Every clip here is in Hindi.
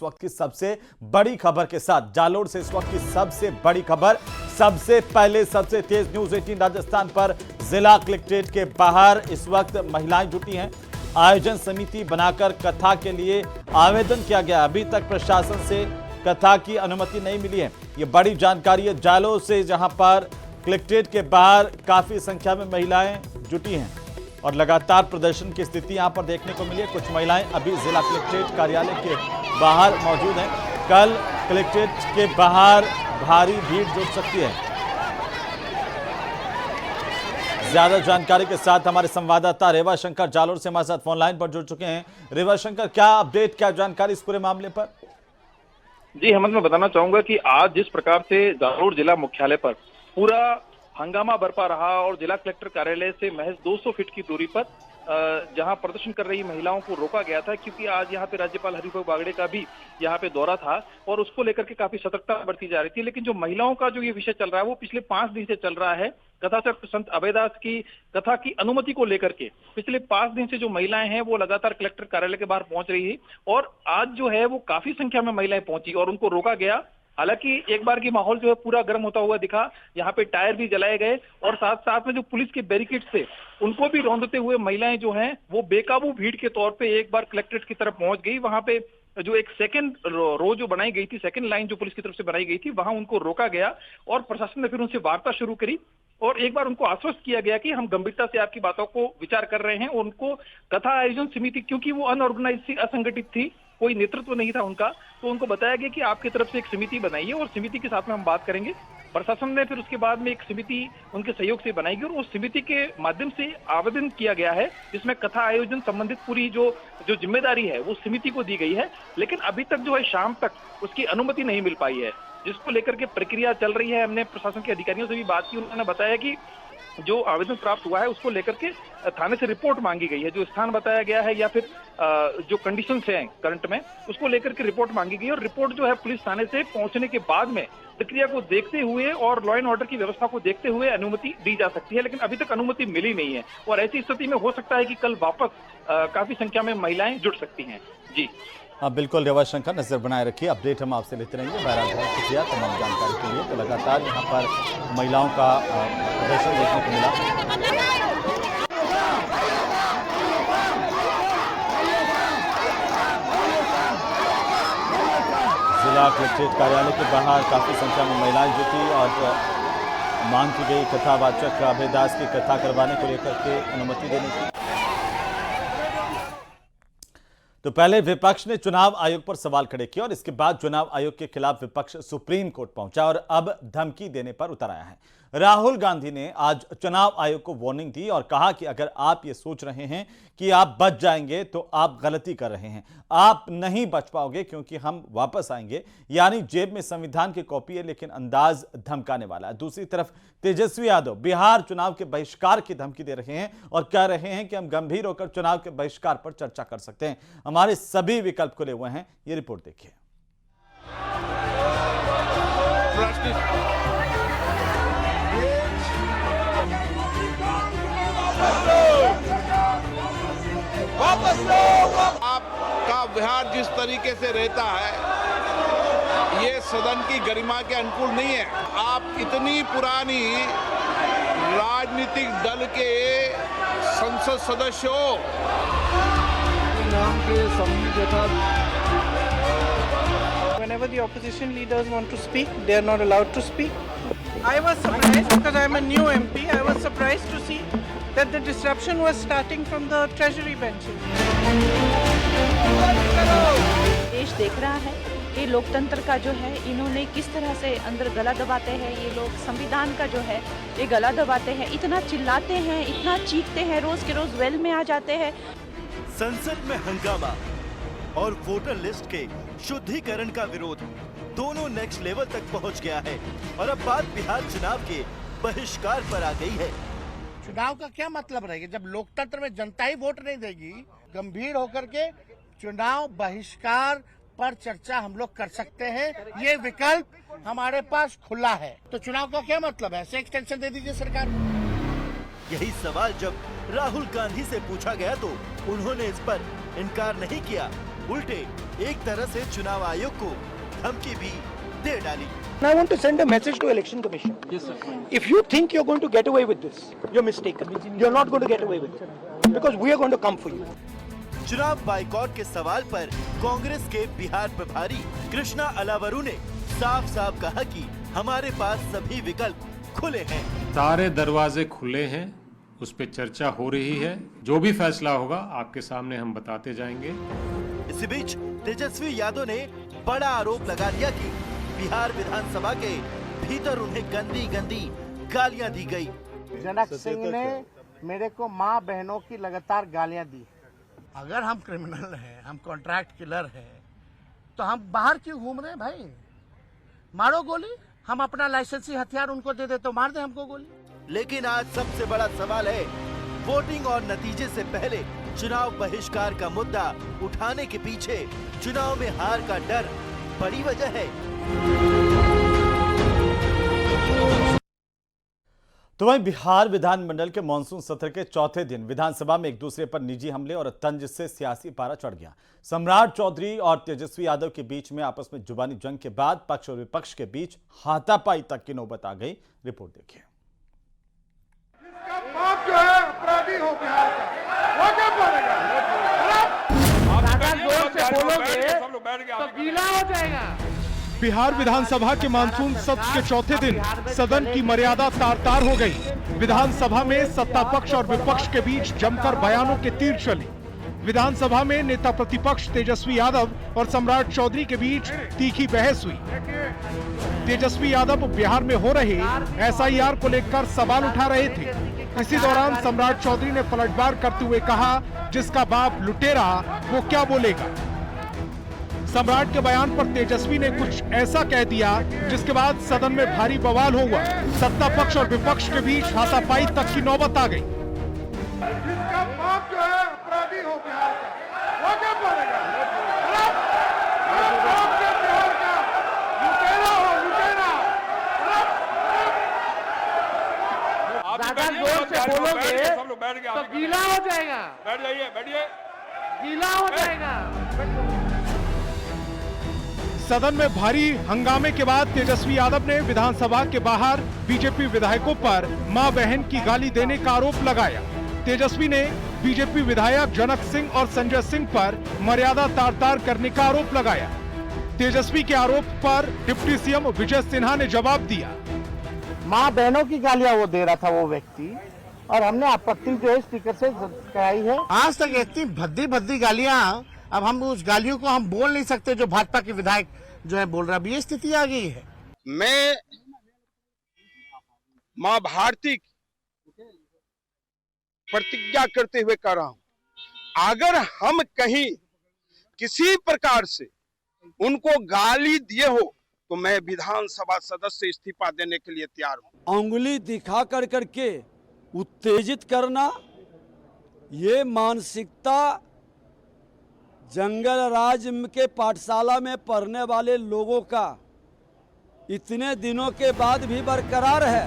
इस वक्त की सबसे बड़ी खबर के साथ। जालोर से इस वक्त की सबसे बड़ी खबर, सबसे पहले सबसे तेज न्यूज 18 राजस्थान पर जिला कलेक्ट्रेट के बाहर इस वक्त महिलाएं जुटी हैं। आयोजन समिति बनाकर कथा के लिए आवेदन किया गया। अभी तक प्रशासन से कथा की अनुमति नहीं मिली है। ये बड़ी जानकारी है जालोर से, जहां पर कलेक्ट्रेट के बाहर काफी संख्या में महिलाएं जुटी हैं और लगातार प्रदर्शन की स्थिति यहां पर देखने को मिली है। कुछ महिलाएं अभी जिला कलेक्ट्रेट कार्यालय के बाहर मौजूद हैं। कल कलेक्ट्रेट के बाहर भारी भीड़ जुट सकती है। ज्यादा जानकारी के साथ हमारे संवाददाता रेवा शंकर जालोर से हमारे साथ फोन लाइन पर जुड़ चुके हैं। रेवा शंकर, क्या अपडेट, क्या जानकारी इस पूरे मामले पर? जी हेमंत, मैं बताना चाहूंगा कि आज जिस प्रकार से जालोर जिला मुख्यालय पर पूरा हंगामा बरपा रहा और जिला कलेक्टर कार्यालय से महज 200 फीट की दूरी पर जहां प्रदर्शन कर रही महिलाओं को रोका गया था, क्योंकि आज यहाँ पे राज्यपाल हरिभाऊ बागड़े का भी यहाँ पे दौरा था और उसको लेकर के काफी सतर्कता बरती जा रही थी। लेकिन जो महिलाओं का जो ये विषय चल रहा है वो पिछले 5 दिन से चल रहा है। कथाचक संत अभयदास की कथा की अनुमति को लेकर के पिछले 5 दिन से जो महिलाएं हैं वो लगातार कलेक्टर कार्यालय के बाहर पहुंच रही है और आज जो है वो काफी संख्या में महिलाएं पहुंची और उनको रोका गया। हालांकि एक बार की माहौल जो है पूरा गर्म होता हुआ दिखा। यहाँ पे टायर भी जलाए गए और साथ साथ में जो पुलिस के बैरिकेड थे उनको भी रौंदते हुए महिलाएं जो हैं वो बेकाबू भीड़ के तौर पे एक बार कलेक्ट्रेट की तरफ पहुंच गई। वहां पे जो एक सेकंड रो जो बनाई गई थी, सेकंड लाइन जो पुलिस की तरफ से बनाई गई थी, वहां उनको रोका गया और प्रशासन ने फिर उनसे वार्ता शुरू करी और एक बार उनको आश्वस्त किया गया कि हम गंभीरता से आपकी बातों को विचार कर रहे हैं। उनको कथा आयोजन समिति, क्योंकि वो अनऑर्गेनाइज थी, असंगठित थी, कोई नेतृत्व नहीं था उनका, तो उनको बताया गया कि आपकी तरफ से एक समिति बनाइए और समिति के साथ में हम बात करेंगे। प्रशासन ने फिर उसके बाद में एक समिति उनके सहयोग से बनाई गई और उस समिति के माध्यम से आवेदन किया गया है जिसमें कथा आयोजन संबंधित पूरी जो जिम्मेदारी है वो समिति को दी गई है। लेकिन अभी तक जो है शाम तक उसकी अनुमति नहीं मिल पाई है, जिसको लेकर के प्रक्रिया चल रही है। हमने प्रशासन के अधिकारियों से भी बात की, उन्होंने बताया कि जो आवेदन प्राप्त हुआ है उसको लेकर के थाने से रिपोर्ट मांगी गई है। जो स्थान बताया गया है या फिर जो कंडीशंस हैं करंट में, उसको लेकर के रिपोर्ट मांगी गई और रिपोर्ट जो है पुलिस थाने से पहुंचने के बाद में प्रक्रिया को देखते हुए और लॉ एंड ऑर्डर की व्यवस्था को देखते हुए अनुमति दी जा सकती है। लेकिन अभी तक अनुमति मिली नहीं है और ऐसी स्थिति में हो सकता है कि कल वापस काफी संख्या में महिलाएं जुट सकती हैं। जी हाँ बिल्कुल रेवा शंकर, नजर बनाए रखिए, अपडेट हम आपसे लेते रहेंगे। बहरहाल बहुत शुक्रिया तमाम जानकारी के लिए। तो लगातार यहाँ पर महिलाओं का प्रदर्शन देखने को मिला। जिला कलेक्ट्रेट कार्यालय के बाहर काफी संख्या में महिलाएं जुटी और मांग की गई कथावाचक अभयदास की कथा करवाने को लेकर के अनुमति देने की। तो पहले विपक्ष ने चुनाव आयोग पर सवाल खड़े किए और इसके बाद चुनाव आयोग के खिलाफ विपक्ष सुप्रीम कोर्ट पहुंचा और अब धमकी देने पर उतर आया है। राहुल गांधी ने आज चुनाव आयोग को वार्निंग दी और कहा कि अगर आप ये सोच रहे हैं कि आप बच जाएंगे तो आप गलती कर रहे हैं। आप नहीं बच पाओगे क्योंकि हम वापस आएंगे। यानी जेब में संविधान की कॉपी है लेकिन अंदाज धमकाने वाला है। दूसरी तरफ तेजस्वी यादव बिहार चुनाव के बहिष्कार की धमकी दे रहे हैं और कह रहे हैं कि हम गंभीर होकर चुनाव के बहिष्कार पर चर्चा कर सकते हैं। हमारे सभी विकल्प खुले हुए हैं। ये रिपोर्ट देखिए। आपका व्यवहार जिस तरीके से रहता है ये सदन की गरिमा के अनुकूल नहीं है। आप इतनी पुरानी राजनीतिक दल के संसद सदस्य हो। नाम के Whenever the opposition leaders want to speak, they are not allowed to speak. I was surprised because I am a new MP. I was surprised to see that the disruption was starting from the treasury benches. देश देख रहा है कि लोकतंत्र का जो है इन्होंने किस तरह से अंदर गला दबाते हैं। ये लोग संविधान का जो है ये गला दबाते हैं, इतना चिल्लाते हैं, इतना चीखते हैं, रोज के रोज वेल में आ जाते हैं। संसद में हंगामा और वोटर लिस्ट के शुद्धिकरण का विरोध दोनों नेक्स्ट लेवल तक पहुंच गया है और अब बात बिहार चुनाव के बहिष्कार पर आ गई है। चुनाव का क्या मतलब रहेगा जब लोकतंत्र में जनता ही वोट नहीं देगी? गंभीर होकर के चुनाव बहिष्कार पर चर्चा हम लोग कर सकते हैं, ये विकल्प हमारे पास खुला है। तो चुनाव का क्या मतलब है? ऐसे एक्सटेंशन दे दीजिए सरकार को। यही सवाल जब राहुल गांधी से पूछा गया तो उन्होंने इस पर इनकार नहीं किया उल्टे एक तरह से चुनाव आयोग को धमकी भी दे डाली। I want to send a message to Election Commission. Yes, sir. If you think you're going to get away with this, you're mistaken. You're not going to get away with it because we are going to come for you. चुनाव बाइकॉट के सवाल पर कांग्रेस के बिहार प्रभारी कृष्णा अलावरू ने साफ साफ कहा कि हमारे पास सभी विकल्प खुले हैं। सारे दरवाजे खुले हैं, उस पर चर्चा हो रही है। जो भी फैसला होगा आपके सामने हम बताते जाएंगे। इसी बीच तेजस्वी यादव ने बड़ा आरोप लगा दिया कि बिहार विधानसभा के भीतर उन्हें गंदी गंदी गालियां दी गई। जनक सिंह ने मेरे को माँ बहनों की लगातार गालियां दी। अगर हम क्रिमिनल हैं, हम कॉन्ट्रैक्ट किलर हैं, तो हम बाहर क्यों घूम रहे हैं भाई? मारो गोली, हम अपना लाइसेंसी हथियार उनको दे दे तो मार दे हमको गोली। लेकिन आज सबसे बड़ा सवाल है वोटिंग और नतीजे से पहले चुनाव बहिष्कार का मुद्दा उठाने के पीछे चुनाव में हार का डर बड़ी वजह है। तो वहीं बिहार विधानमंडल के मानसून सत्र के चौथे दिन विधानसभा में एक दूसरे पर निजी हमले और तंज से सियासी पारा चढ़ गया। सम्राट चौधरी और तेजस्वी यादव के बीच में आपस में जुबानी जंग के बाद पक्ष और विपक्ष के बीच हाथापाई तक की नौबत आ गई। रिपोर्ट देखिए। बाप जो है अपराधी हो बिहार का, वो क्या बोलेगा? जोर से बोलोगे तो गीला हो जाएगा। बिहार विधानसभा के मानसून सत्र के चौथे दिन सदन की मर्यादा तार-तार हो गई। विधानसभा में सत्ता पक्ष और विपक्ष के बीच जमकर बयानों के तीर चले। विधानसभा में नेता प्रतिपक्ष तेजस्वी यादव और सम्राट चौधरी के बीच तीखी बहस हुई। तेजस्वी यादव बिहार में हो रहे एसआईआर को लेकर सवाल उठा रहे थे। इसी दौरान सम्राट चौधरी ने पलटवार करते हुए कहा, जिसका बाप लुटेरा वो क्या बोलेगा। सम्राट के बयान पर तेजस्वी ने कुछ ऐसा कह दिया जिसके बाद सदन में भारी बवाल हुआ। सत्ता पक्ष और विपक्ष के बीच हाथापाई तक की नौबत आ गई। जिसका बाप जो है अपराधी हो बिहार का, वो क्या बोलेगा? बाप के बिहार का लुटेरा हो, लुटेरा। ज्यादा जोर से बोलोगे तो गीला हो जाएगा। बैठ जाइए, बैठिए, गीला हो जाएगा। सदन में भारी हंगामे के बाद तेजस्वी यादव ने विधानसभा के बाहर बीजेपी विधायकों पर मां बहन की गाली देने का आरोप लगाया। तेजस्वी ने बीजेपी विधायक जनक सिंह और संजय सिंह पर मर्यादा तार-तार करने का आरोप लगाया। तेजस्वी के आरोप पर डिप्टी सीएम विजय सिन्हा ने जवाब दिया। माँ बहनों की गालियां वो दे रहा था वो व्यक्ति, और हमने आपत्ति जो है स्पीकर से कराई है। आज तक इतनी भद्दी भद्दी गालियां, अब हम उस गालियों को हम बोल नहीं सकते जो भाजपा के विधायक जो है बोल रहा है। ये स्थिति आ गई है। मैं मां भारती प्रतिज्ञा करते हुए कह रहा हूं, अगर हम कहीं किसी प्रकार से उनको गाली दिए हो तो मैं विधानसभा सदस्य इस्तीफा देने के लिए तैयार हूं। उंगली दिखा कर करके उत्तेजित करना, ये मानसिकता जंगल राज के पाठशाला में पढ़ने वाले लोगों का इतने दिनों के बाद भी बरकरार है।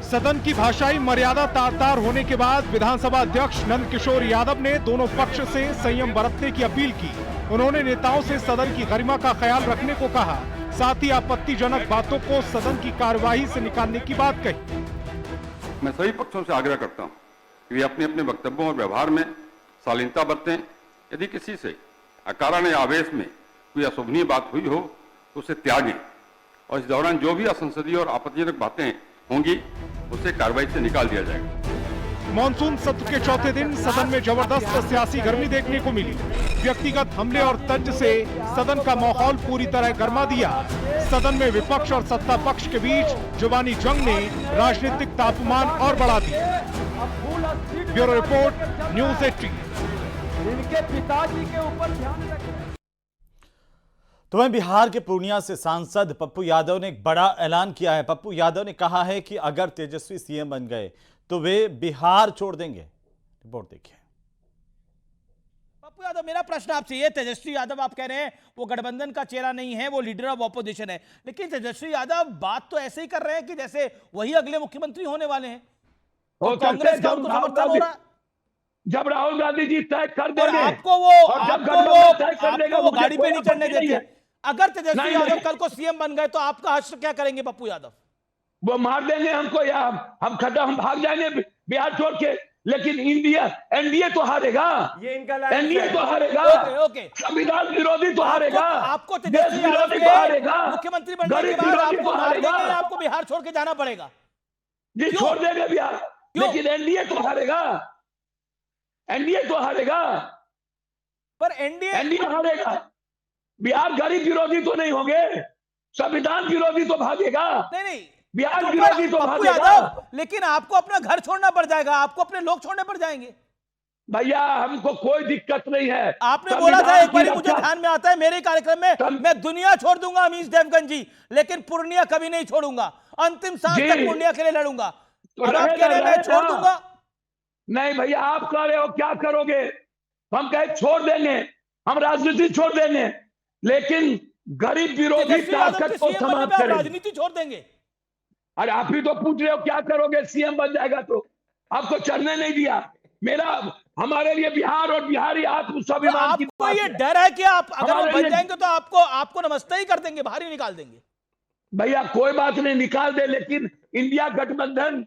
सदन की भाषाई मर्यादा तार-तार होने के बाद विधानसभा अध्यक्ष नंद किशोर यादव ने दोनों पक्ष से संयम बरतने की अपील की। उन्होंने नेताओं से सदन की गरिमा का ख्याल रखने को कहा, साथ ही आपत्तिजनक बातों को सदन की कार्यवाही से निकालने की बात कही। मैं सभी पक्षों से आग्रह करता हूं कि वे अपने अपने वक्तव्यों और व्यवहार में शालीनता बरतें। यदि किसी से अकारण या आवेश में कोई अशोभनीय बात हुई हो तो उसे त्यागें, और इस दौरान जो भी असंसदीय और आपत्तिजनक बातें होंगी उसे कार्रवाई से निकाल दिया जाएगा। मानसून सत्र के चौथे दिन सदन में जबरदस्त सियासी गर्मी देखने को मिली। व्यक्तिगत हमले और तंज से सदन का माहौल पूरी तरह गर्मा दिया। सदन में विपक्ष और सत्ता पक्ष के बीच जुबानी जंग ने राजनीतिक तापमान और बढ़ा दिया। Bureau report, news 18। इनके पिताजी के ऊपर ध्यान रखें। तो वहीं बिहार के पूर्णिया से सांसद पप्पू यादव ने एक बड़ा ऐलान किया है। पप्पू यादव ने कहा है कि अगर तेजस्वी सीएम बन गए तो वे बिहार छोड़ देंगे। रिपोर्ट देखिए। पप्पू यादव, मेरा प्रश्न आपसे ये, तेजस्वी यादव आप कह रहे हैं वो गठबंधन का चेहरा नहीं है, वो लीडर ऑफ ऑपोजिशन है, लेकिन तेजस्वी यादव बात तो ऐसे ही कर रहे हैं कि जैसे वही अगले मुख्यमंत्री होने वाले हैं और कांग्रेस का उनको समर्थन हो रहा है। जब राहुल गांधी जी तय कर और देंगे आपको वो और जब गठबंधन तय कर देगा, आपको वो मुझे गाड़ी पे कोई नहीं चढ़ने आपत्ति नहीं देते। है। अगर तेजस्वी नहीं, यादव नहीं। कल को सीएम बन गए तो आपका हश्र क्या करेंगे पप्पू यादव? वो मार देंगे हमको, या हम भाग जाएंगे बिहार छोड़ के, लेकिन एनडीए तो हारेगा, ये इनका एनडीए तो हारेगा, ओके। संविधान विरोधी तो हारेगा, आपको देश तेजस्वी यादव विरोधी तो हारेगा, के मुख्यमंत्री बनने के गरीब बाद विरोधी आपको तो मार हारेगा। देंगे, आपको बिहार छोड़ के जाना पड़ेगा जी, क्यों? छोड़ देंगे बिहार, लेकिन एनडीए तो हारेगा, एनडीए तो हारेगा, पर एनडीए हारेगा। बिहार गरीब विरोधी तो नहीं होंगे, संविधान विरोधी तो भागेगा, नहीं बिहार तो विरोधी तो पप्पू भागेगा। यादव, लेकिन आपको अपना घर छोड़ना पड़ जाएगा, आपको अपने लोग छोड़ने पड़ जाएंगे। भैया हमको कोई दिक्कत नहीं है। आपने बोला था एक बार, की मुझे रक्षा- ध्यान में आता है मेरे कार्यक्रम में, मैं दुनिया छोड़ दूंगा अमीश देवगन जी, लेकिन पूर्णिया कभी नहीं छोड़ूंगा, अंतिम सांस जी। तक पूर्णिया के लिए लड़ूंगा। तो और आप रहेगा, कह रहे हैं मैं रहेगा। छोड़ दूंगा? नहीं भैया, आप कह रहे हो क्या करोगे, हम कहे छोड़ देंगे, हम राजनीति छोड़ देंगे, लेकिन गरीब विरोधी तेजस्वी यादव ताकत के को सीएम बनने समाप्त पे आप करेंगे। राजनीति छोड़ देंगे? अरे आप ही तो पूछ रहे हो क्या करोगे, सीएम बन जाएगा तो आपको चढ़ने नहीं दिया। हमारे लिए बिहार और बिहारी आत्मस्वाभिमान की आपको बात ये है। डर है कि आप अगर वो हमारे बन लिए- जाएंगे तो आपको नमस्ते ही कर देंगे, बाहर ही निकाल देंगे? भैया कोई बात नहीं, निकाल दे, लेकिन इंडिया गठबंधन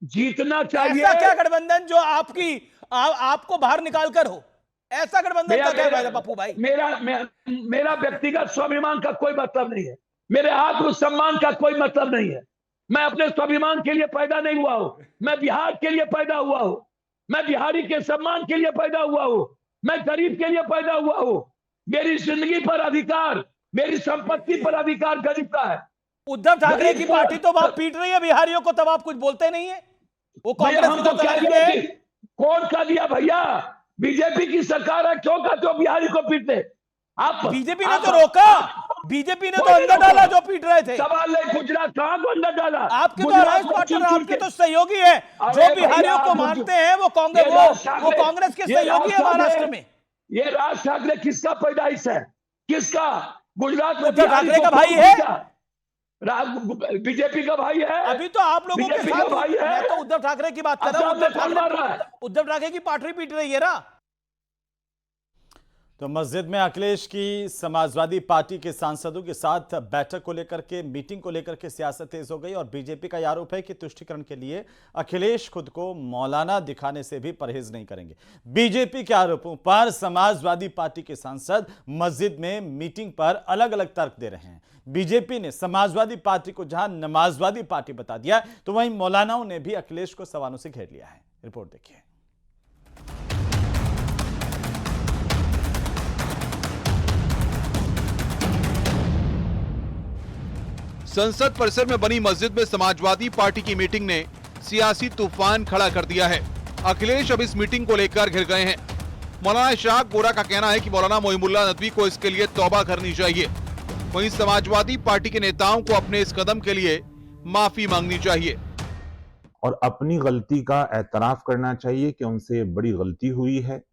जीतना चाहिए। ऐसा क्या गठबंधन जो आपको बाहर निकाल कर हो? ऐसा गठबंधन का क्या फायदा पप्पू भाई? मेरा व्यक्तिगत स्वाभिमान का कोई मतलब नहीं है, मेरे आत्मसम्मान का कोई मतलब नहीं है। मैं अपने स्वाभिमान के लिए पैदा नहीं हुआ हूं, मैं बिहार के लिए पैदा हुआ हूं, मैं बिहारी के सम्मान के लिए पैदा हुआ हूं, मैं गरीब के लिए पैदा हुआ हूं। मेरी जिंदगी पर अधिकार, मेरी संपत्ति पर अधिकार गरीब का है। उद्धव ठाकरे की पार्टी तो आप पीट रही है बिहारियों को, तब आप कुछ बोलते नहीं है? वो कांग्रेस हम तो की क्या तरफ दिया है। कि कौन का दिया भैया, बीजेपी की सरकार है, क्यों कहते हो बिहारी को पीटते? आप बीजेपी ने तो रोका, बीजेपी ने तो अंदर डाला जो पीट रहे थे। सवाल नहीं, गुजरात कहाँ को अंदर डाला? आपके तो गुजरात अलायंस को पार्टनर, चुन-चुन आपके के- तो सहयोगी है, अरे जो बिहारियों भैया, को आप मानते जो- हैं वो कांग्रेस ये राज ठाकरे- कांग्रेस के ये सहयोगी राज है महाराष्ट्र ठाकरे- में। ये राज ठाकरे किसका पैदाइश है, किसका? गुजरात में उद्धव बिहारी ठाकरे को का भाई कौन है? पूछा? बीजेपी का भाई है। अभी तो आप लोगों के बीजेपी साथ, का भाई है। मैं तो उद्धव ठाकरे की बात कर रहा हूं। अच्छा, कौन मार रहा है? उद्धव ठाकरे की पार्टी पीट रही है ना। तो मस्जिद में अखिलेश की समाजवादी पार्टी के सांसदों के साथ बैठक को लेकर के, मीटिंग को लेकर के सियासत तेज हो गई और बीजेपी का आरोप है कि तुष्टीकरण के लिए अखिलेश खुद को मौलाना दिखाने से भी परहेज नहीं करेंगे। बीजेपी के आरोपों पर समाजवादी पार्टी के सांसद मस्जिद में मीटिंग पर अलग अलग तर्क दे रहे हैं। बीजेपी ने समाजवादी पार्टी को जहां नमाजवादी पार्टी बता दिया, तो वहीं मौलानाओं ने भी अखिलेश को सवालों से घेर लिया है। रिपोर्ट देखिए। संसद परिसर में बनी मस्जिद में समाजवादी पार्टी की मीटिंग ने सियासी तूफान खड़ा कर दिया है। अखिलेश अब इस मीटिंग को लेकर घिर गए हैं। मौलाना इशराक बोरा का कहना है कि मौलाना मोइमुल्लाह नदवी को इसके लिए तौबा करनी चाहिए। वहीं समाजवादी पार्टी के नेताओं को अपने इस कदम के लिए माफी मांगनी चाहिए और अपनी गलती का एतराफ करना चाहिए कि उनसे बड़ी गलती हुई है।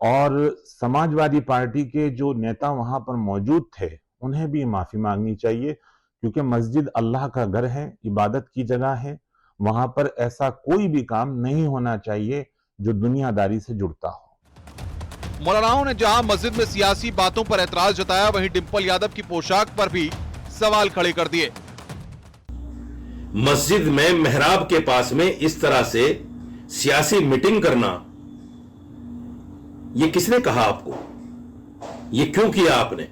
और समाजवादी पार्टी के जो नेता वहां पर मौजूद थे उन्हें भी माफी मांगनी चाहिए, क्योंकि मस्जिद अल्लाह का घर है, इबादत की जगह है। वहां पर ऐसा कोई भी काम नहीं होना चाहिए जो दुनियादारी से जुड़ता हो। मौलानाओं ने जहां मस्जिद में सियासी बातों पर एतराज जताया, वहीं डिंपल यादव की पोशाक पर भी सवाल खड़े कर दिए। मस्जिद में मेहराब के पास में इस तरह से सियासी मीटिंग करना, ये किसने कहा आपको? ये क्यों किया आपने?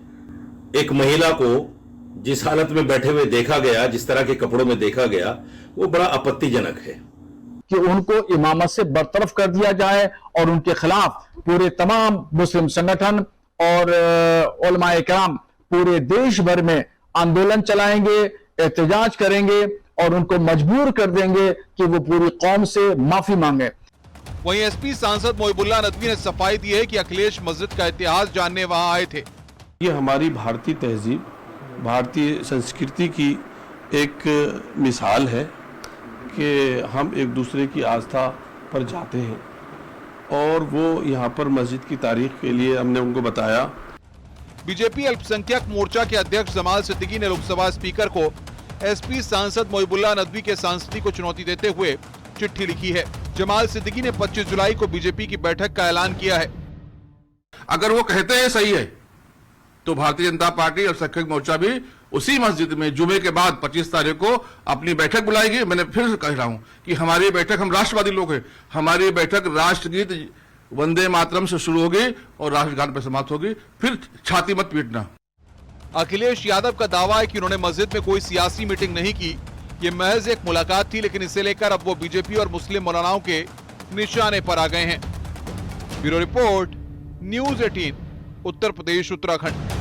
एक महिला को जिस हालत में बैठे हुए देखा गया, जिस तरह के कपड़ों में देखा गया, वो बड़ा आपत्तिजनक है कि उनको इमामत से बरतरफ कर दिया जाए और उनके खिलाफ पूरे तमाम मुस्लिम संगठन और उलमाए किराम पूरे देश भर में आंदोलन चलाएंगे, एहतजाज करेंगे और उनको मजबूर कर देंगे कि वो पूरी कौम से माफी मांगे। वहीं एसपी सांसद मोइमुल्लाह नदवी ने सफाई दी है कि अखिलेश मस्जिद का इतिहास जानने वहां आए थे। ये हमारी भारतीय तहजीब, भारतीय संस्कृति की एक मिसाल है कि हम एक दूसरे की आस्था पर जाते हैं और वो यहाँ पर मस्जिद की तारीख के लिए हमने उनको बताया। बीजेपी अल्पसंख्यक मोर्चा के अध्यक्ष जमाल सिद्दीकी ने लोकसभा स्पीकर को एसपी सांसद मोइमुल्लाह नदवी के सांसदी को चुनौती देते हुए चिट्ठी लिखी है। जमाल सिद्दीकी ने 25 जुलाई को बीजेपी की बैठक का ऐलान किया है। अगर वो कहते हैं सही है तो भारतीय जनता पार्टी और सहयोग मोर्चा भी उसी मस्जिद में जुमे के बाद 25 तारीख को अपनी बैठक बुलाएगी। मैंने फिर कह रहा हूं कि हमारी बैठक, हम राष्ट्रवादी लोग हैं, हमारी बैठक राष्ट्रगीत वंदे मातरम से शुरू होगी और राष्ट्रगान पर समाप्त होगी। फिर छाती मत पीटना। अखिलेश यादव का दावा है कि उन्होंने मस्जिद में कोई सियासी मीटिंग नहीं की, ये महज एक मुलाकात थी, लेकिन इसे लेकर अब वो बीजेपी और मुस्लिम मौलानाओं के निशाने पर आ गए हैं। Bureau report, news 18, Uttar Pradesh, Uttarakhand.